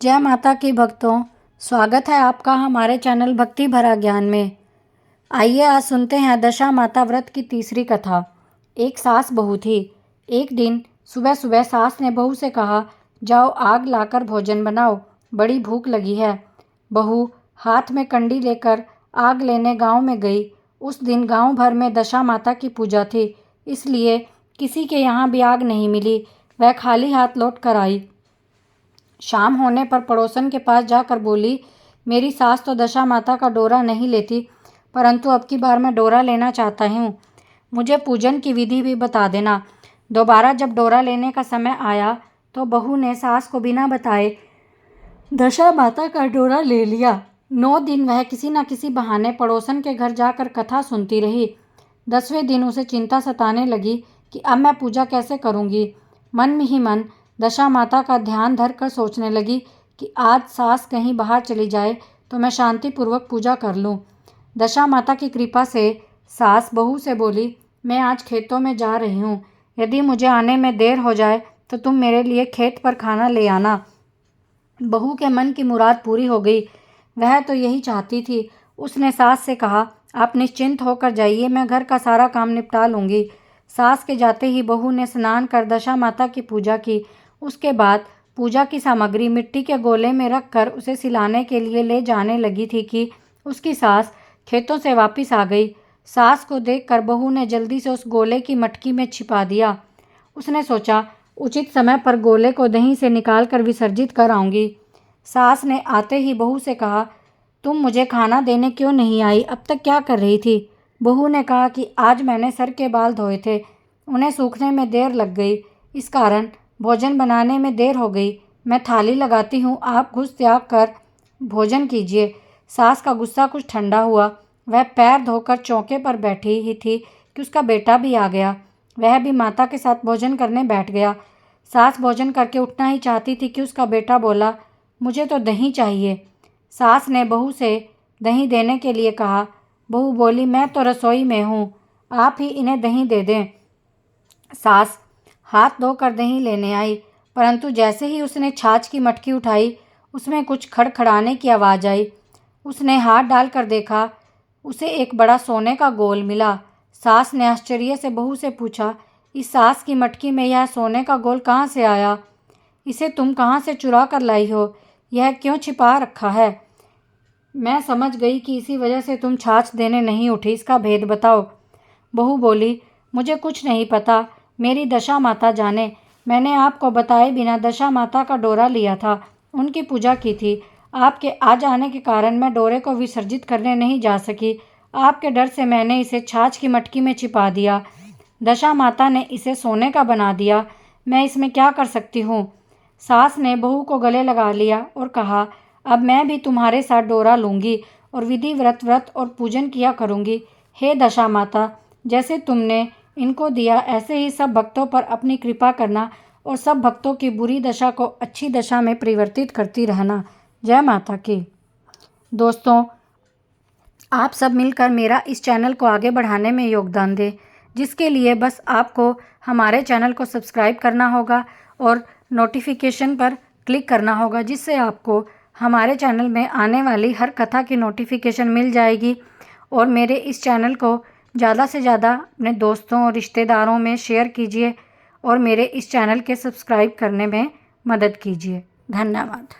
जय माता की भक्तों, स्वागत है आपका हमारे चैनल भक्ति भरा ज्ञान में। आइए आज सुनते हैं दशा माता व्रत की तीसरी कथा। एक सास बहू थी। एक दिन सुबह सुबह सास ने बहू से कहा, जाओ आग लाकर भोजन बनाओ, बड़ी भूख लगी है। बहू हाथ में कंडी लेकर आग लेने गांव में गई। उस दिन गांव भर में दशा माता की पूजा थी, इसलिए किसी के यहाँ भी आग नहीं मिली। वह खाली हाथ लौट कर आई। शाम होने पर पड़ोसन के पास जाकर बोली, मेरी सास तो दशा माता का डोरा नहीं लेती, परंतु अब की बार मैं डोरा लेना चाहता हूँ। मुझे पूजन की विधि भी बता देना। दोबारा जब डोरा लेने का समय आया तो बहू ने सास को बिना बताए दशा माता का डोरा ले लिया। 9 दिन वह किसी न किसी बहाने पड़ोसन के घर जाकर कथा सुनती रही। 10वें दिन उसे चिंता सताने लगी कि अब मैं पूजा कैसे करूँगी। मन में ही मन दशा माता का ध्यान धर कर सोचने लगी कि आज सास कहीं बाहर चली जाए तो मैं शांतिपूर्वक पूजा कर लूं। दशा माता की कृपा से सास बहू से बोली, मैं आज खेतों में जा रही हूँ, यदि मुझे आने में देर हो जाए तो तुम मेरे लिए खेत पर खाना ले आना। बहू के मन की मुराद पूरी हो गई। वह तो यही चाहती थी। उसने सास से कहा, आप निश्चिंत होकर जाइए, मैं घर का सारा काम निपटा लूँगी। सास के जाते ही बहू ने स्नान कर दशा माता की पूजा की। उसके बाद पूजा की सामग्री मिट्टी के गोले में रखकर उसे सिलाने के लिए ले जाने लगी थी कि उसकी सास खेतों से वापस आ गई। सास को देखकर बहू ने जल्दी से उस गोले की मटकी में छिपा दिया। उसने सोचा, उचित समय पर गोले को दही से निकाल कर विसर्जित कर आऊँगी। सास ने आते ही बहू से कहा, तुम मुझे खाना देने क्यों नहीं आई, अब तक क्या कर रही थी? बहू ने कहा कि आज मैंने सर के बाल धोए थे, उन्हें सूखने में देर लग गई, इस कारण भोजन बनाने में देर हो गई। मैं थाली लगाती हूँ, आप घुस त्याग कर भोजन कीजिए। सास का गुस्सा कुछ ठंडा हुआ। वह पैर धोकर चौके पर बैठी ही थी कि उसका बेटा भी आ गया। वह भी माता के साथ भोजन करने बैठ गया। सास भोजन करके उठना ही चाहती थी कि उसका बेटा बोला, मुझे तो दही चाहिए। सास ने बहू से दही देने के लिए कहा। बहू बोली, मैं तो रसोई में हूँ, आप ही इन्हें दही दे दें। सास हाथ धोकर दही लेने आई, परंतु जैसे ही उसने छाछ की मटकी उठाई, उसमें कुछ खड़खड़ाने की आवाज़ आई। उसने हाथ डालकर देखा, उसे एक बड़ा सोने का गोल मिला। सास ने आश्चर्य से बहू से पूछा, इस सास की मटकी में यह सोने का गोल कहाँ से आया? इसे तुम कहाँ से चुरा कर लाई हो? यह क्यों छिपा रखा है? मैं समझ गई कि इसी वजह से तुम छाछ देने नहीं उठी, इसका भेद बताओ। बहू बोली, मुझे कुछ नहीं पता, मेरी दशा माता जाने। मैंने आपको बताए बिना दशा माता का डोरा लिया था, उनकी पूजा की थी। आपके आ जाने के कारण मैं डोरे को विसर्जित करने नहीं जा सकी। आपके डर से मैंने इसे छाछ की मटकी में छिपा दिया। दशा माता ने इसे सोने का बना दिया, मैं इसमें क्या कर सकती हूँ? सास ने बहू को गले लगा लिया और कहा, अब मैं भी तुम्हारे साथ डोरा लूँगी और विधि व्रत और पूजन किया करूँगी। हे दशा माता, जैसे तुमने इनको दिया ऐसे ही सब भक्तों पर अपनी कृपा करना और सब भक्तों की बुरी दशा को अच्छी दशा में परिवर्तित करती रहना। जय माता की। दोस्तों, आप सब मिलकर मेरा इस चैनल को आगे बढ़ाने में योगदान दें, जिसके लिए बस आपको हमारे चैनल को सब्सक्राइब करना होगा और नोटिफिकेशन पर क्लिक करना होगा, जिससे आपको हमारे चैनल में आने वाली हर कथा की नोटिफिकेशन मिल जाएगी। और मेरे इस चैनल को ज़्यादा से ज़्यादा अपने दोस्तों और रिश्तेदारों में शेयर कीजिए और मेरे इस चैनल के सब्सक्राइब करने में मदद कीजिए। धन्यवाद।